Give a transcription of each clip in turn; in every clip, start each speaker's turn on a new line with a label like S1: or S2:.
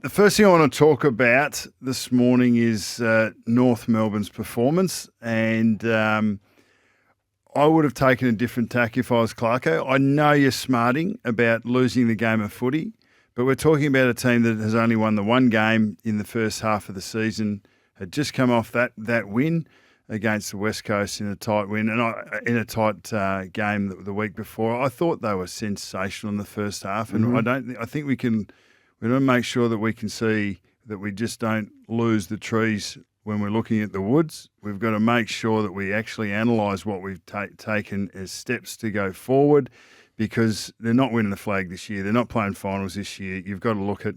S1: The first thing I want to talk about this morning is North Melbourne's performance, and I would have taken a different tack if I was Clarko. I know you're smarting about losing the game of footy, but we're talking about a team that has only won the one game in the first half of the season, had just come off that win against the West Coast in a tight win, and in a tight game the week before. I thought they were sensational in the first half, and I think we can make sure that we can see that we just don't lose the trees when we're looking at the woods. We've got to make sure that we actually analyse what we've taken as steps to go forward, because they're not winning the flag this year. They're not playing finals this year. You've got to look at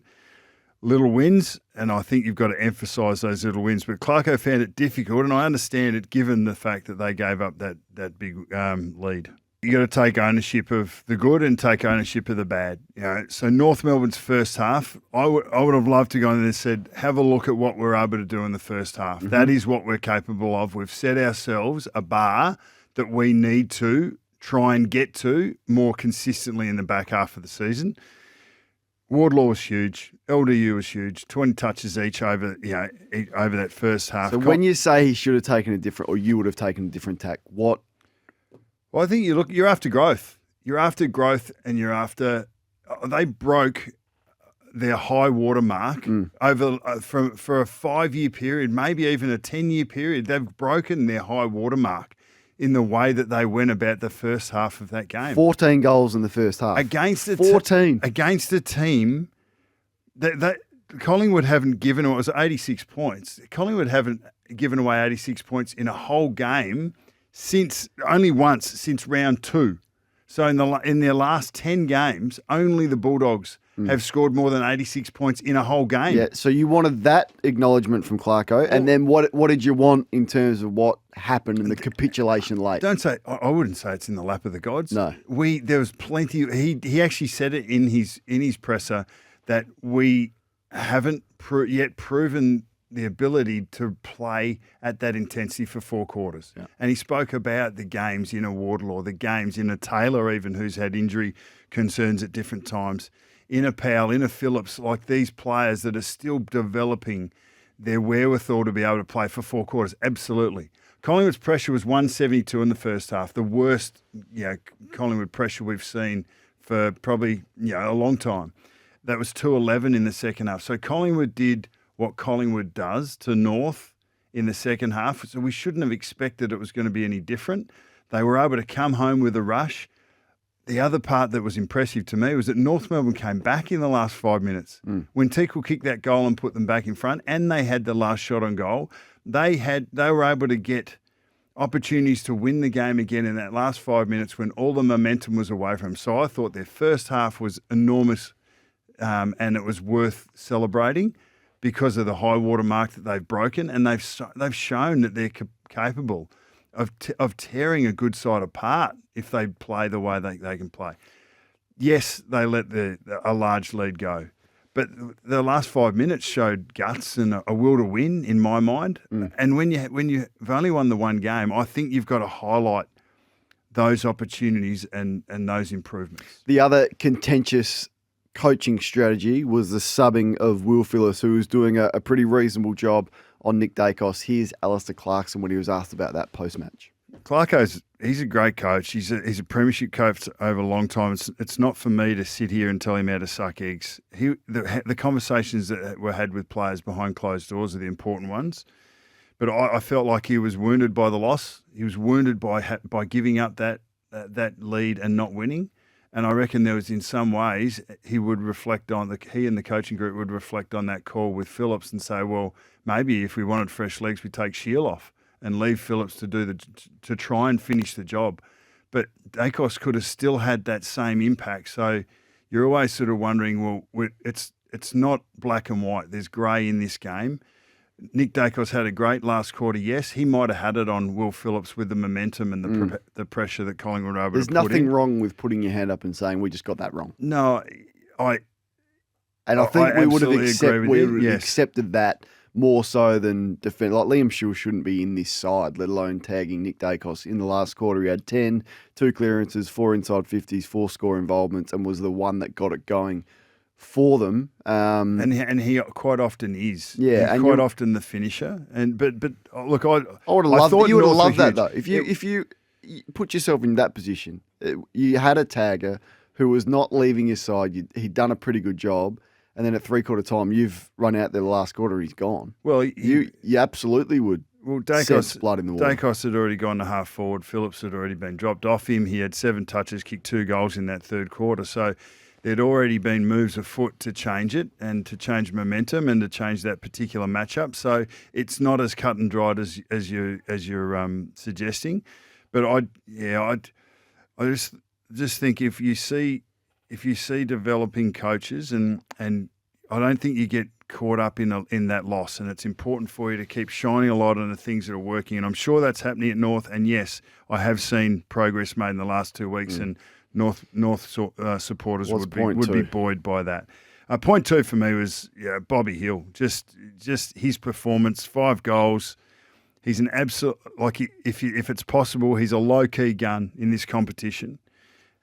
S1: little wins, and I think you've got to emphasise those little wins. But Clarko found it difficult, and I understand it given the fact that they gave up that big lead. You got to take ownership of the good and take ownership of the bad. So North Melbourne's first half, I would have loved to go in there and said, have a look at what we're able to do in the first half. Mm-hmm. That is what we're capable of. We've set ourselves a bar that we need to try and get to more consistently in the back half of the season. Wardlaw was huge. LDU was huge. 20 touches each over that first half.
S2: So when you say he should have taken a different, or you would have taken a different tack, what?
S1: Well, I think you're after growth. You're after growth, and you're after. They broke their high water mark over for a 5-year period, maybe even a 10-year period. They've broken their high water mark in the way that they went about the first half of that game.
S2: 14 goals in the first half.
S1: Against a
S2: 14
S1: against a team that Collingwood haven't given. It was 86 points. Collingwood haven't given away 86 points in a whole game only once since round 2. So in their last 10 games, only the Bulldogs have scored more than 86 points in a whole game.
S2: Yeah, so you wanted that acknowledgement from Clarko, and then what did you want in terms of what happened in the capitulation late?
S1: I wouldn't say it's in the lap of the gods.
S2: No.
S1: There was plenty. He actually said it in his presser that we haven't yet proven the ability to play at that intensity for 4 quarters. Yeah. And he spoke about the games in a Wardlaw, the games in a Taylor even, who's had injury concerns at different times, in a Powell, in a Phillips, like these players that are still developing their wherewithal to be able to play for 4 quarters. Absolutely. Collingwood's pressure was 172 in the first half, the worst Collingwood pressure we've seen for probably a long time. That was 211 in the second half. So Collingwood did what Collingwood does to North in the second half. So we shouldn't have expected it was going to be any different. They were able to come home with a rush. The other part that was impressive to me was that North Melbourne came back in the last 5 minutes. When Tickle kicked that goal and put them back in front, and they had the last shot on goal, they were able to get opportunities to win the game again in that last 5 minutes when all the momentum was away from them. So I thought their first half was enormous, and it was worth celebrating because of the high water mark that they've broken, and they've shown that they're capable of tearing a good side apart if they play the way they can play. Yes, they let a large lead go, but the last 5 minutes showed guts and a will to win in my mind. And when you've only won the one game, I think you've got to highlight those opportunities and those improvements.
S2: The other contentious coaching strategy was the subbing of Will Phillips, who was doing a pretty reasonable job on Nick Daicos. Here's Alistair Clarkson when he was asked about that post-match.
S1: He's a great coach. He's a premiership coach over a long time. It's not for me to sit here and tell him how to suck eggs. The conversations that were had with players behind closed doors are the important ones. But I felt like he was wounded by the loss. He was wounded by giving up that lead and not winning. And I reckon there was, in some ways, he and the coaching group would reflect on that call with Phillips and say, well, maybe if we wanted fresh legs, we take Shield off and leave Phillips to try and finish the job. But Daicos could have still had that same impact. So you're always sort of wondering, well, it's not black and white. There's grey in this game. Nick Daicos had a great last quarter, yes. He might have had it on Will Phillips with the momentum and the pressure that Collingwood were able to put in.
S2: There's nothing wrong with putting your hand up and saying, we just got that wrong.
S1: No, I
S2: think we would have accepted that more so than defend. Like Liam Shield shouldn't be in this side, let alone tagging Nick Daicos. In the last quarter, he had 2 clearances, 4 inside 50s, 4 score involvements, and was the one that got it going for them.
S1: And he quite often is.
S2: Yeah,
S1: He's
S2: and
S1: quite often the finisher. And but look, I
S2: would have loved
S1: thought
S2: you would have
S1: North
S2: loved
S1: were
S2: that
S1: huge.
S2: though. If you put yourself in that position, you had a tagger who was not leaving your side. He'd done a pretty good job, and then at 3/4 time, you've run out there the last quarter. He's gone.
S1: Well,
S2: you absolutely would.
S1: Well,
S2: sense blood in the water.
S1: Daicos had already gone to half forward. Phillips had already been dropped off him. He had 7 touches, kicked 2 goals in that third quarter. So there'd already been moves afoot to change it and to change momentum and to change that particular matchup. So it's not as cut and dried as you're suggesting. But I just think if you see developing coaches and I don't think you get caught up in that loss, and it's important for you to keep shining a light on the things that are working. And I'm sure that's happening at North. And yes, I have seen progress made in the last 2 weeks, and North supporters would be buoyed by that. Point 2 for me was Bobby Hill. Just his performance, 5 goals. He's an absolute if it's possible, he's a low key gun in this competition.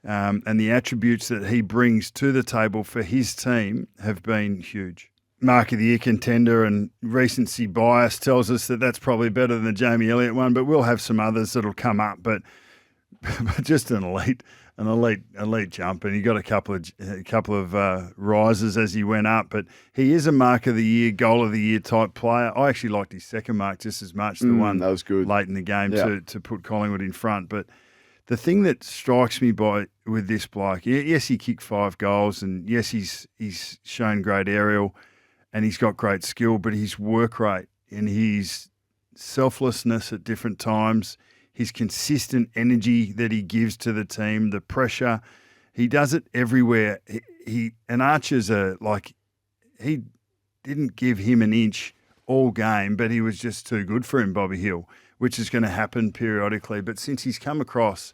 S1: And the attributes that he brings to the table for his team have been huge. Mark of the Year contender, and recency bias tells us that that's probably better than the Jamie Elliott one, but we'll have some others that'll come up. But just an elite jump, and he got a couple of rises as he went up. But he is a Mark of the Year, Goal of the Year type player. I actually liked his second mark just as much, the one
S2: that was good
S1: late in the game to put Collingwood in front. But the thing that strikes me with this bloke, yes, he kicked 5 goals, and yes, he's shown great aerial, and he's got great skill, but his work rate and his selflessness at different times, his consistent energy that he gives to the team, the pressure, he does it everywhere. And Archer's he didn't give him an inch all game, but he was just too good for him, Bobby Hill, which is going to happen periodically. But since he's come across,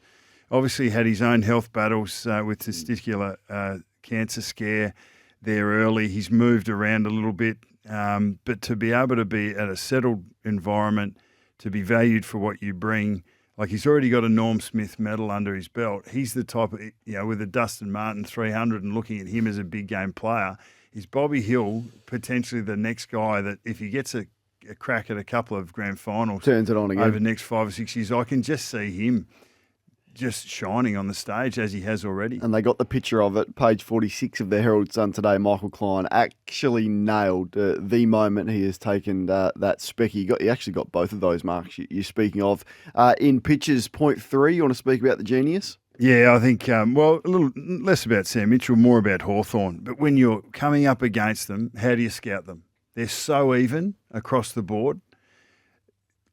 S1: obviously had his own health battles with testicular cancer scare there early, he's moved around a little bit. But to be able to be at a settled environment, to be valued for what you bring, like he's already got a Norm Smith medal under his belt. He's the type of, with a Dustin Martin 300 and looking at him as a big game player, is Bobby Hill potentially the next guy that if he gets a crack at a couple of grand finals,
S2: turns it on again
S1: over the next 5 or 6 years, I can just see him just shining on the stage as he has already.
S2: And they got the picture of it, page 46 of the Herald Sun today. Michael Klein actually nailed the moment he has taken that specky. He actually got both of those marks you're speaking of. In pitches, point 3, you want to speak about the genius?
S1: Yeah, I think, a little less about Sam Mitchell, more about Hawthorn. But when you're coming up against them, how do you scout them? They're so even across the board.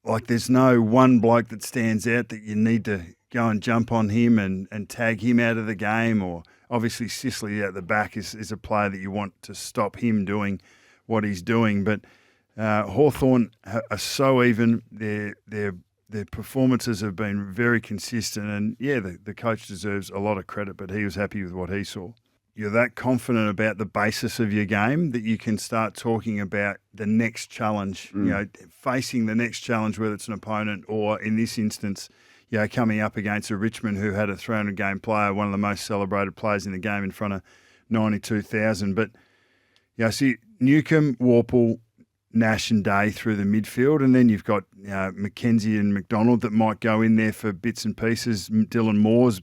S1: Like there's no one bloke that stands out that you need to go and jump on him and tag him out of the game. Or obviously Sicily out the back is a player that you want to stop him doing what he's doing. But Hawthorn are so even. Their performances have been very consistent. And, the coach deserves a lot of credit, but he was happy with what he saw. You're that confident about the basis of your game that you can start talking about the next challenge, facing the next challenge, whether it's an opponent or, in this instance, coming up against a Richmond who had a 300-game player, one of the most celebrated players in the game in front of 92,000. But, see, Newcombe, Warple, Nash and Day through the midfield, and then you've got McKenzie and McDonald that might go in there for bits and pieces. Dylan Moore's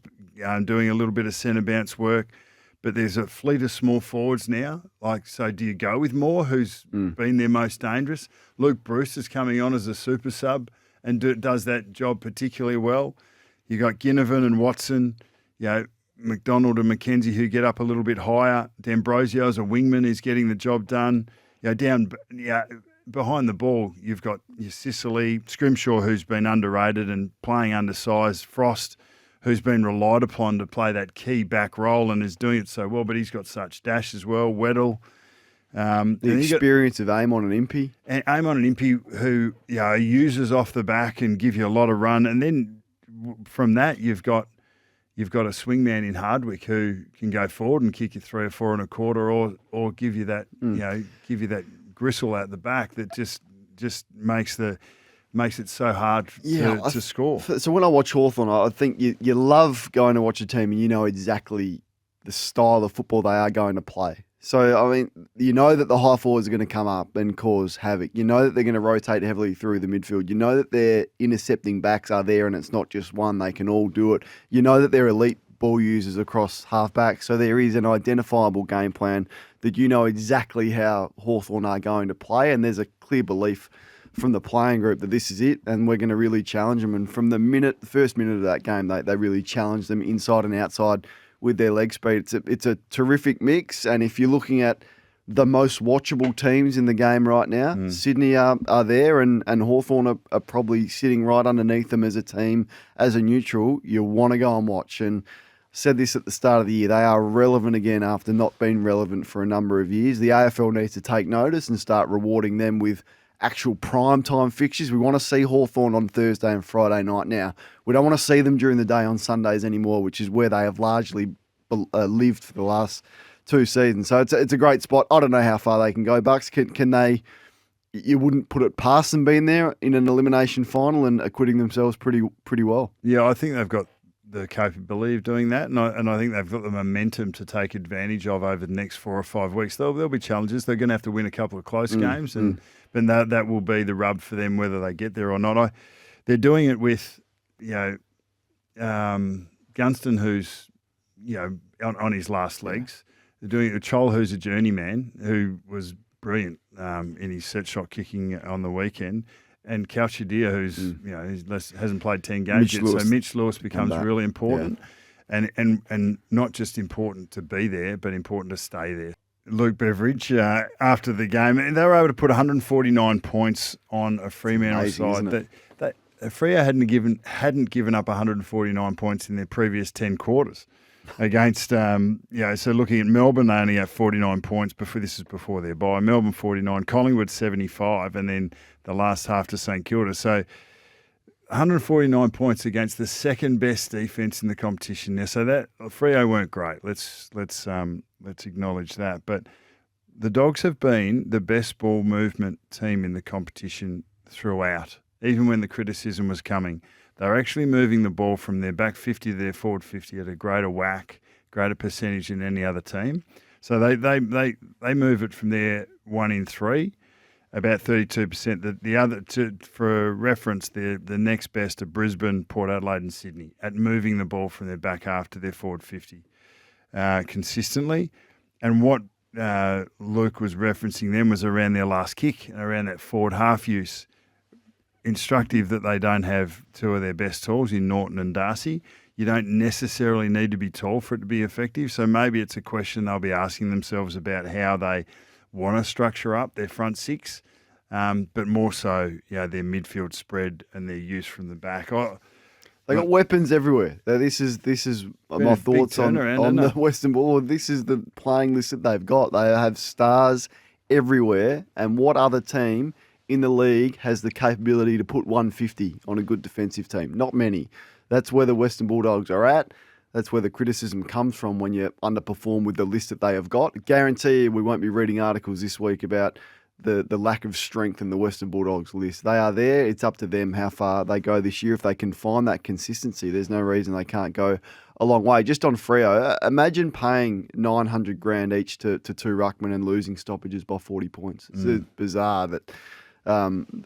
S1: doing a little bit of centre bounce work. But there's a fleet of small forwards now. So do you go with Moore, who's been their most dangerous? Luke Bruce is coming on as a super sub and does that job particularly well. You got Ginnivan and Watson, McDonald and McKenzie who get up a little bit higher. D'Ambrosio as a wingman is getting the job done. Behind the ball, you've got your Sicily, Scrimshaw, who's been underrated and playing undersized, Frost, who's been relied upon to play that key back role and is doing it so well, but he's got such dash as well. Weddle.
S2: The experience of Amon and Impey.
S1: And Amon and Impey, who uses off the back and give you a lot of run. And then from that, you've got a swingman in Hardwick who can go forward and kick you 3 or 4 and a quarter, or give you that give you that gristle out the back that just makes it so hard to score.
S2: So when I watch Hawthorn, I think you love going to watch a team and you know exactly the style of football they are going to play. So, I mean, you know that the high forwards are going to come up and cause havoc. You know that they're going to rotate heavily through the midfield. You know that their intercepting backs are there and it's not just one. They can all do it. You know that they're elite ball users across halfback. So there is an identifiable game plan that you know exactly how Hawthorn are going to play. And there's a clear belief from the playing group that this is it and we're going to really challenge them. And from the first minute of that game, they really challenged them inside and outside with their leg speed. It's a terrific mix, and if you're looking at the most watchable teams in the game right now, Sydney are there, and Hawthorn are probably sitting right underneath them as a team, as a neutral. You want to go and watch, and I said this at the start of the year, they are relevant again after not being relevant for a number of years. The AFL needs to take notice and start rewarding them with actual prime time fixtures. We want to see Hawthorn on Thursday and Friday night now. We don't want to see them during the day on Sundays anymore, which is where they have largely lived for the last 2 seasons. So it's a great spot. I don't know how far they can go. Bucks, can they? You wouldn't put it past them being there in an elimination final and acquitting themselves pretty well.
S1: Yeah, I think they've got the capability of doing that, and I think they've got the momentum to take advantage of over the next 4 or 5 weeks. There'll be challenges. They're going to have to win a couple of close games, but that will be the rub for them whether they get there or not. They're doing it with Gunston, who's on his last legs. They're doing it with Chol, who's a journeyman, who was brilliant in his set shot kicking on the weekend. And Calchadia, who's hasn't played 10 games yet, so Mitch Lewis becomes really important, and not just important to be there, but important to stay there. Luke Beveridge, after the game, they were able to put 149 points on a Fremantle side. Freo hadn't given up 149 points in their previous 10 quarters. Against, so looking at Melbourne, they only have 49 points. This is before their bye. Melbourne 49, Collingwood 75, and then the last half to St Kilda. So 149 points against the second best defence in the competition now. So that Freo weren't great. Let's acknowledge that. But the Dogs have been the best ball movement team in the competition throughout, even when the criticism was coming. They're actually moving the ball from their back 50 to their forward 50 at a greater whack, greater percentage than any other team. So they move it from their 1 in 3, about 32%. The other, for reference, the next best are Brisbane, Port Adelaide and Sydney at moving the ball from their back half to their forward 50 consistently. And what Luke was referencing then was around their last kick and around that forward half use. Instructive that they don't have 2 of their best tools in Norton and Darcy. You don't necessarily need to be tall for it to be effective. So maybe it's a question they'll be asking themselves about how they want to structure up their front 6, but more so, their midfield spread and their use from the back.
S2: They got weapons everywhere. This is my thoughts on the Western Ball. This is the playing list that they've got. They have stars everywhere. And what other team in the league has the capability to put 150 on a good defensive team? Not many. That's where the Western Bulldogs are at. That's where the criticism comes from when you underperform with the list that they have got. I guarantee you we won't be reading articles this week about the lack of strength in the Western Bulldogs list. They are there. It's up to them how far they go this year. If they can find that consistency, there's no reason they can't go a long way. Just on Freo, imagine paying $900,000 each to 2 ruckmen and losing stoppages by 40 points. It's bizarre that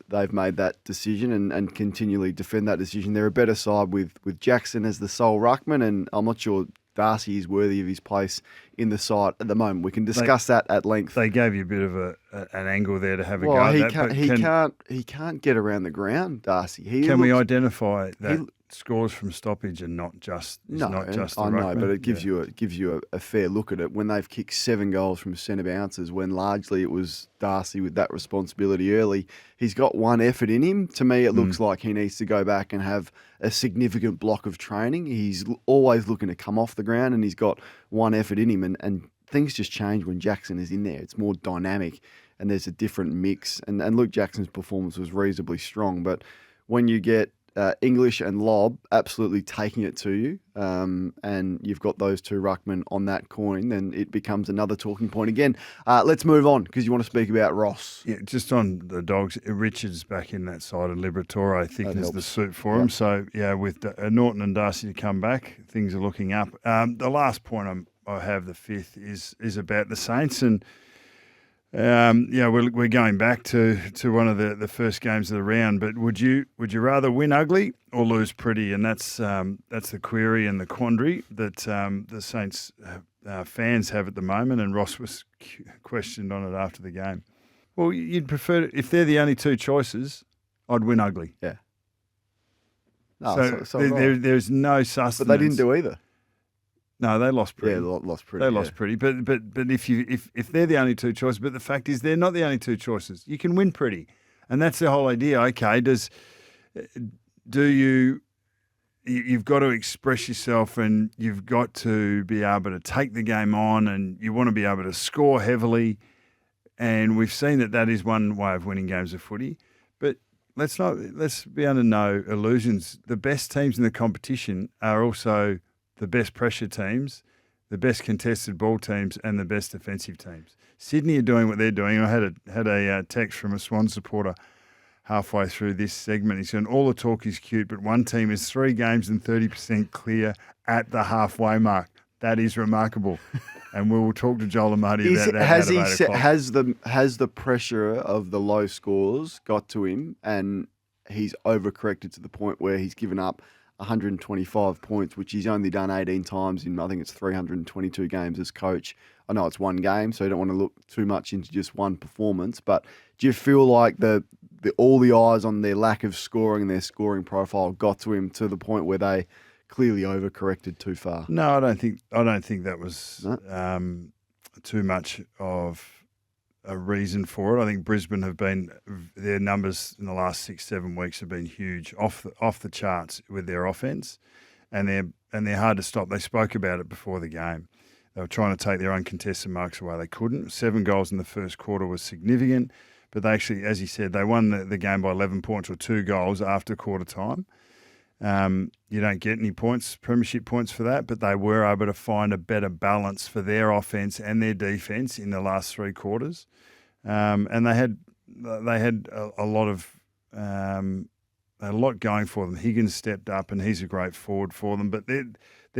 S2: they've made that decision and continually defend that decision. They're a better side with Jackson as the sole ruckman, and I'm not sure Darcy is worthy of his place in the side at the moment. We can discuss that at length.
S1: They gave you a bit of an angle there to have a go at that.
S2: He can't get around the ground, Darcy.
S1: Can we identify that scores from stoppage and not just the ruckman?
S2: I know, but it gives you a fair look at it when they've kicked 7 goals from centre bounces when largely it was Darcy with that responsibility early. He's got one effort in him. To me, it looks like he needs to go back and have a significant block of training. He's always looking to come off the ground, and he's got one effort in him, and things just change when Jackson is in there. It's more dynamic, and there's a different mix. And Luke Jackson's performance was reasonably strong, but when you get English and Lobb absolutely taking it to you, and you've got those 2 ruckmen on that coin, then it becomes another talking point again. Let's move on, because you want to speak about Ross.
S1: Yeah, just on the Dogs, Richards back in that side, and Liberatore, I think, is the suit for him. So, with Norton and Darcy to come back, things are looking up. The last point I have the fifth is about the Saints, and we're going back to one of the first games of the round. But would you rather win ugly or lose pretty? And that's the query and the quandary that the Saints fans have at the moment. And Ross was questioned on it after the game. Well, you'd prefer, if they're the only two choices, I'd win ugly.
S2: Yeah. No, so
S1: there's no sustenance.
S2: But they didn't do either.
S1: No, they lost pretty.
S2: Yeah, lost pretty.
S1: They lost pretty. But if they're the only two choices, but the fact is they're not the only two choices. You can win pretty, and that's the whole idea. Okay, you've got to express yourself, and you've got to be able to take the game on, and you want to be able to score heavily. And we've seen that is one way of winning games of footy. But let's be under no illusions. The best teams in the competition are also the best pressure teams, the best contested ball teams, and the best defensive teams. Sydney are doing what they're doing. I had a text from a Swan supporter halfway through this segment. He said, all the talk is cute, but one team is 3 games and 30% clear at the halfway mark. That is remarkable. And we will talk to Joel Amati about that.
S2: Has the pressure of the low scores got to him, and he's overcorrected to the point where he's given up 125 points, which he's only done 18 times in, I think it's 322 games as coach. I know it's one game, so you don't want to look too much into just one performance, but do you feel like all the eyes on their lack of scoring and their scoring profile got to him to the point where they clearly overcorrected too far?
S1: No, I don't think that was too much of a reason for it. I think Brisbane their numbers in the last 6-7 weeks have been huge, off the charts with their offense, and they're hard to stop. They spoke about it before the game. They were trying to take their uncontested marks away. They couldn't. 7 goals in the first quarter was significant, but they actually, as he said, they won the game by 11 points or 2 goals after quarter time. You don't get any points, premiership points for that, but they were able to find a better balance for their offense and their defense in the last 3 quarters. And they had a lot going for them. Higgins stepped up, and he's a great forward for them. But they're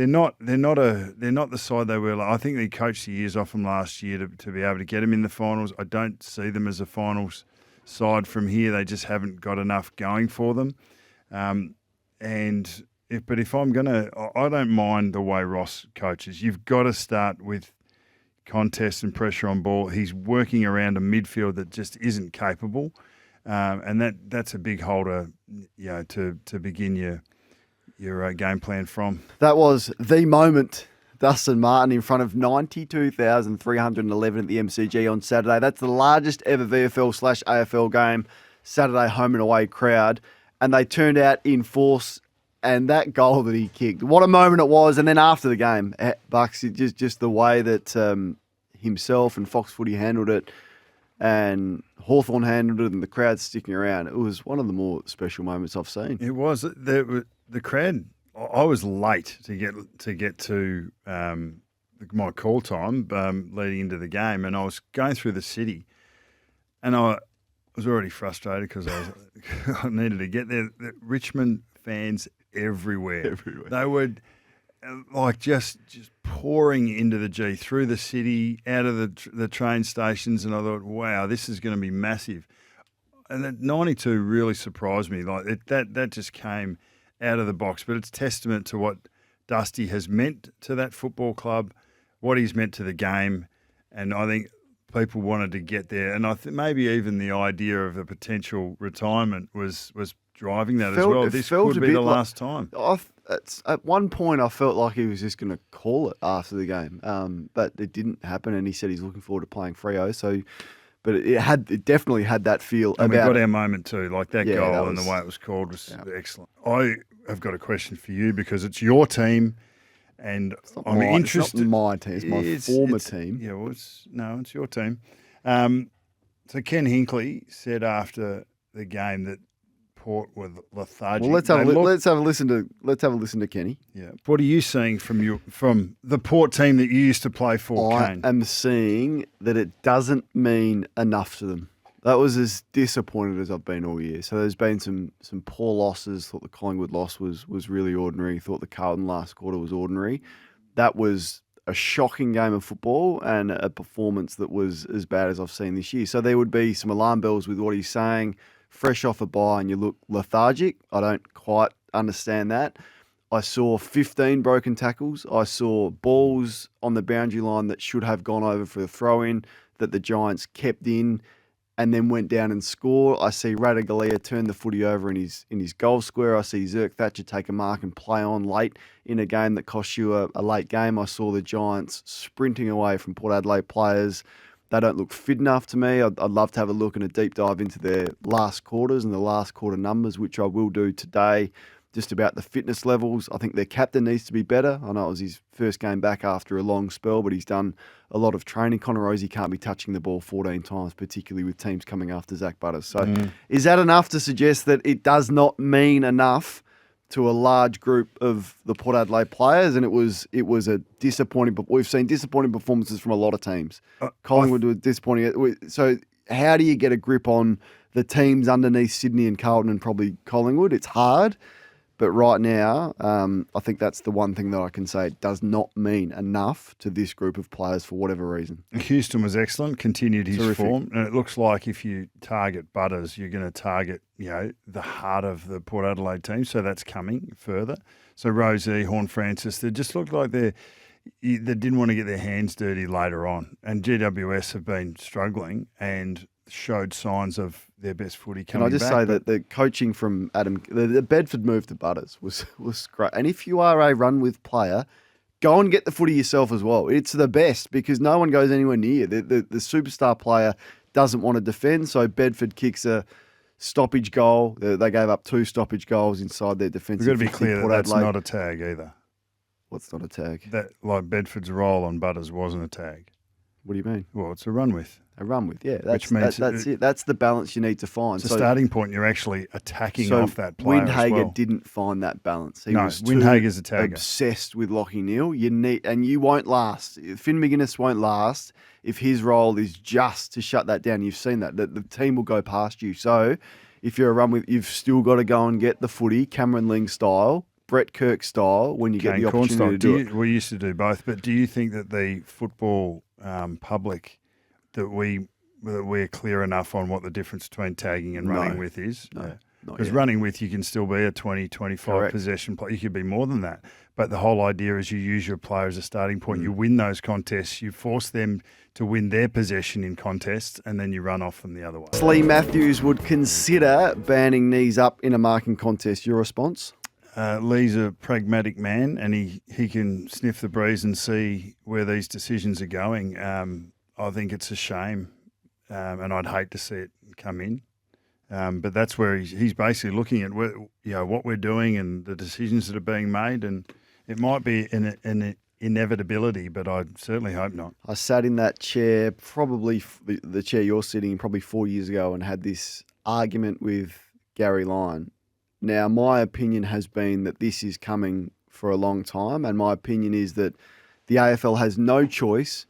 S1: not the side they were. I think they coached the years off them last year to be able to get them in the finals. I don't see them as a finals side from here. They just haven't got enough going for them. If I'm I don't mind the way Ross coaches. You've got to start with contest and pressure on ball. He's working around a midfield that just isn't capable, and that's a big holder, to begin your game plan from.
S2: That was the moment. Dustin Martin in front of 92,311 at the MCG on Saturday. That's the largest ever VFL/AFL game. Saturday home and away crowd. And they turned out in force, and that goal that he kicked, what a moment it was. And then after the game, Bucks, just the way that himself and Fox Footy handled it, and Hawthorn handled it, and the crowd sticking around. It was one of the more special moments I've seen.
S1: It was. The crowd, I was late to get to my call time leading into the game, and I was going through the city, and I was already frustrated because I needed to get there. The Richmond fans everywhere. They were just pouring into the G, through the city, out of the train stations, and I thought, wow, this is going to be massive. And that 92 really surprised me. That just came out of the box. But it's testament to what Dusty has meant to that football club, what he's meant to the game, and I think people wanted to get there, and I think maybe even the idea of a potential retirement was driving that as well. This could be the last time.
S2: At one point, I felt like he was just going to call it after the game, but it didn't happen. And he said he's looking forward to playing Freo. So, but it definitely had that feel.
S1: And we got our moment too, like that goal and the way it was called was excellent. I have got a question for you because it's your team. And I'm interested.
S2: It's not my team. It's my former team.
S1: Yeah, well, it's your team. So Ken Hinckley said after the game that Port were lethargic.
S2: Well, let's have a listen to Kenny.
S1: Yeah. What are you seeing from the Port team that you used to play for, Kane?
S2: I am seeing that it doesn't mean enough to them. That was as disappointed as I've been all year. So there's been some poor losses. Thought the Collingwood loss was really ordinary. Thought the Carlton last quarter was ordinary. That was a shocking game of football and a performance that was as bad as I've seen this year. So there would be some alarm bells with what he's saying. Fresh off a bye and you look lethargic. I don't quite understand that. I saw 15 broken tackles. I saw balls on the boundary line that should have gone over for the throw-in that the Giants kept in and then went down and score. I see Radaglia turn the footy over in his goal square. I see Zerk Thatcher take a mark and play on late in a game that cost you a late game. I saw the Giants sprinting away from Port Adelaide players. They don't look fit enough to me. I'd love to have a look and a deep dive into their last quarters and the last quarter numbers, which I will do today, just about the fitness levels. I think their captain needs to be better. I know it was his first game back after a long spell, but he's done a lot of training. Connor Rosie can't be touching the ball 14 times, particularly with teams coming after Zach Butters. So is that enough to suggest that it does not mean enough to a large group of the Port Adelaide players? And it was a disappointing, but we've seen disappointing performances from a lot of teams. Collingwood was disappointing. So how do you get a grip on the teams underneath Sydney and Carlton and probably Collingwood? It's hard. But right now, I think that's the one thing that I can say. It does not mean enough to this group of players for whatever reason.
S1: Houston was excellent, continued his form. And it looks like if you target Butters, you're going to target, the heart of the Port Adelaide team. So that's coming further. So Rosie, Horne-Francis, they just looked like they didn't want to get their hands dirty later on. And GWS have been struggling and showed signs of their best footy coming back. Can I just
S2: say that the coaching from Adam, the Bedford move to Butters was great. And if you are a run-with player, go and get the footy yourself as well. It's the best because no one goes anywhere near. The superstar player doesn't want to defend, so Bedford kicks a stoppage goal. They gave up 2 stoppage goals inside their defensive.
S1: We've got to be clear that's not a tag either.
S2: What's not a tag?
S1: That, like Bedford's roll on Butters wasn't a tag.
S2: What do you mean?
S1: Well, it's a run-with.
S2: A run-with, yeah. That's it. That's the balance you need to find.
S1: It's a starting point. You're actually attacking off that player
S2: Windhager didn't find that balance. He was
S1: Windhager's a tagger.
S2: Obsessed with Lachie Neale. You won't last. Finn McGuinness won't last if his role is just to shut that down. You've seen that. The team will go past you. So if you're a run-with, you've still got to go and get the footy, Cameron Ling style, Brett Kirk style, when you get the opportunity to do it.
S1: We used to do both, but do you think that the football public, that we're clear enough on what the difference between tagging and running with is?
S2: No.
S1: Because running with, you can still be a 20, 25 possession player. You could be more than that. But the whole idea is you use your player as a starting point. You win those contests. You force them to win their possession in contests, and then you run off them the other way.
S2: Lee Matthews would consider banning knees up in a marking contest. Your response?
S1: Lee's a pragmatic man, and he can sniff the breeze and see where these decisions are going. I think it's a shame, and I'd hate to see it come in. But that's where he's basically looking at what we're doing and the decisions that are being made, and it might be an inevitability, but I certainly hope not.
S2: I sat in that chair, probably the chair you're sitting in, probably 4 years ago, and had this argument with Gary Lyon. Now, my opinion has been that this is coming for a long time, and my opinion is that the AFL has no choice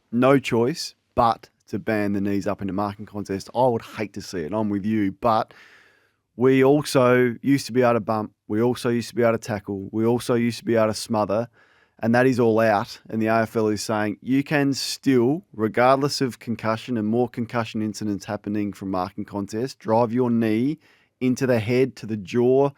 S2: but to ban the knees up in a marking contest. I would hate to see it. I'm with you, but we also used to be able to bump. We also used to be able to tackle. We also used to be able to smother, and that is all out. And the AFL is saying you can still, regardless of concussion and more concussion incidents happening from marking contests, drive your knee into the head, to the jaw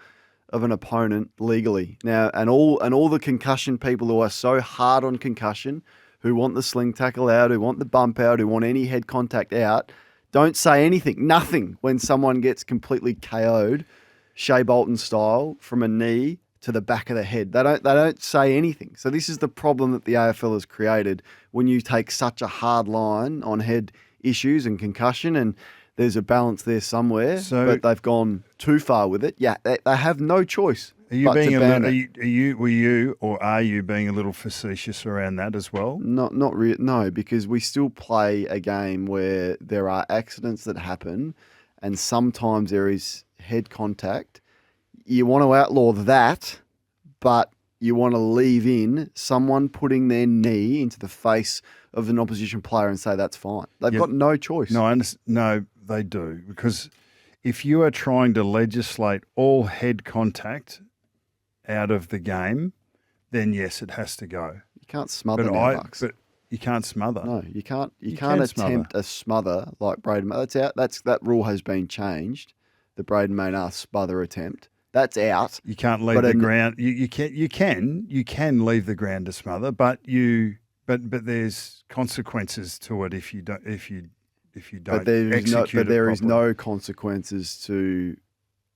S2: of an opponent legally. Now, and all the concussion people who are so hard on concussion, who want the sling tackle out, who want the bump out, who want any head contact out, don't say anything, nothing, when someone gets completely KO'd, Shea Bolton style, from a knee to the back of the head. They don't say anything. So this is the problem that the AFL has created when you take such a hard line on head issues and concussion, and there's a balance there somewhere, but they've gone too far with it. Yeah, they have no choice.
S1: Are you being are you being a little facetious around that as well?
S2: No, because we still play a game where there are accidents that happen, and sometimes there is head contact. You want to outlaw that, but you want to leave in someone putting their knee into the face of an opposition player and say that's fine. They've got no choice.
S1: No, I understand. No, they do, because if you are trying to legislate all head contact out of the game, then yes, it has to go.
S2: You can't smother now, Bucks.
S1: But you can't smother.
S2: No, you can't. You
S1: can
S2: can't
S1: smother.
S2: attempt a smother like Braden. That's out. That rule has been changed. The Braden Maynard smother attempt. That's out.
S1: You can't leave the ground. You can leave the ground to smother, but there's consequences to it if you don't
S2: But there is
S1: properly.
S2: no consequences to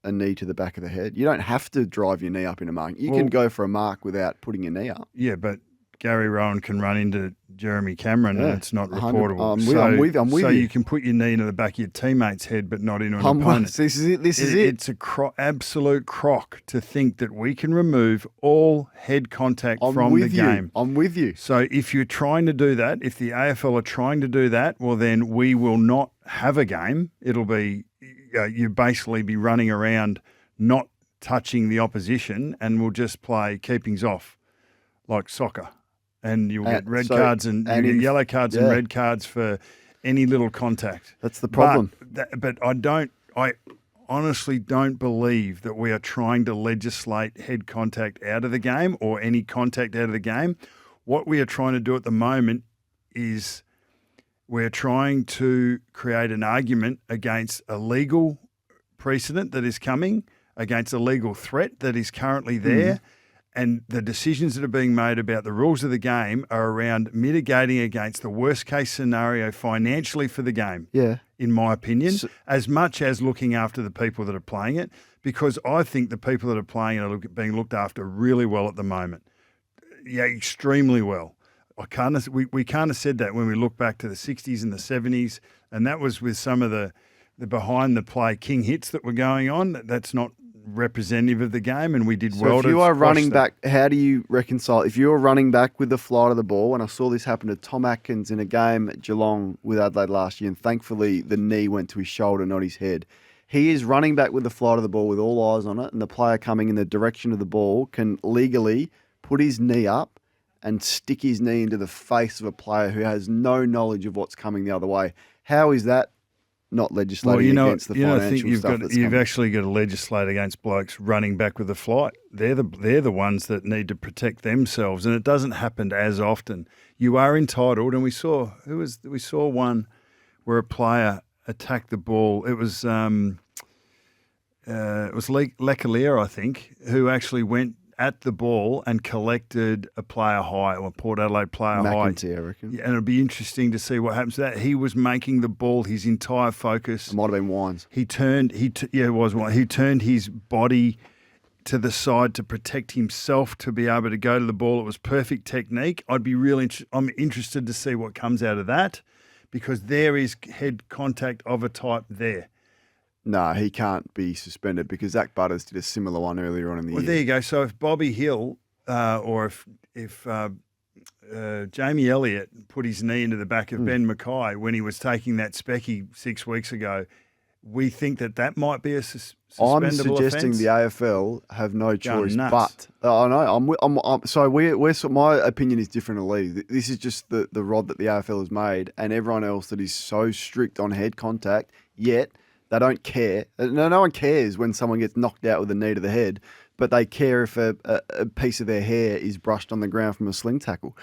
S2: a knee to the back of the head. You don't have to drive your knee up in a mark. You can go for a mark without putting your knee up.
S1: Yeah, but Gary Rowan can run into Jeremy Cameron and it's not reportable.
S2: I'm with you.
S1: So you can put your knee into the back of your teammate's head, but not into an opponent.
S2: This is it.
S1: It's a absolute crock to think that we can remove all head contact from the game.
S2: I'm with you.
S1: So if you're trying to do that, if the AFL are trying to do that, well, then we will not have a game. It'll be you basically be running around not touching the opposition, and we'll just play keepings off like soccer. And you'll get red cards and get yellow cards and red cards for any little contact.
S2: That's the problem.
S1: But I honestly don't believe that we are trying to legislate head contact out of the game or any contact out of the game. What we are trying to do at the moment is we're trying to create an argument against a legal precedent that is coming, against a legal threat that is currently there. And the decisions that are being made about the rules of the game are around mitigating against the worst case scenario financially for the game, in my opinion, as much as looking after the people that are playing it, because I think the people that are playing it are being looked after really well at the moment. Yeah, extremely well. We can't have said that when we look back to the 60s and the 70s, and that was with some of the behind-the-play king hits that were going on. That's not representative of the game, and we did well.
S2: So if you are running back, how do you reconcile? If you're running back with the flight of the ball, and I saw this happen to Tom Atkins in a game at Geelong with Adelaide last year, and thankfully the knee went to his shoulder, not his head. He is running back with the flight of the ball with all eyes on it, and the player coming in the direction of the ball can legally put his knee up and stick his knee into the face of a player who has no knowledge of what's coming the other way. How is that not legislating against the financial stuff that's
S1: you've
S2: coming?
S1: actually got to legislate against blokes running back with the flight. They're the ones that need to protect themselves, and it doesn't happen as often. You are entitled, and we saw one where a player attacked the ball. It was Leclerc, I think, who actually went at the ball and collected a player high, or a Port Adelaide player high.
S2: McEntee, I reckon.
S1: Yeah, and it'll be interesting to see what happens to that. He was making the ball his entire focus.
S2: It might have been Wines.
S1: It was Wines. He turned his body to the side to protect himself to be able to go to the ball. It was perfect technique. I'm interested to see what comes out of that, because there is head contact of a type there.
S2: No, he can't be suspended because Zach Butters did a similar one earlier on in the year.
S1: Well, there you go. So if Bobby Hill or if Jamie Elliott put his knee into the back of Ben Mackay when he was taking that specky 6 weeks ago, we think that might be a suspendable
S2: I'm suggesting
S1: offence.
S2: the AFL have no choice,
S1: nuts.
S2: but I know. My opinion is different to Lee. This is just the rod that the AFL has made, and everyone else that is so strict on head contact, yet they don't care. No one cares when someone gets knocked out with a knee to the head, but they care if a piece of their hair is brushed on the ground from a sling tackle.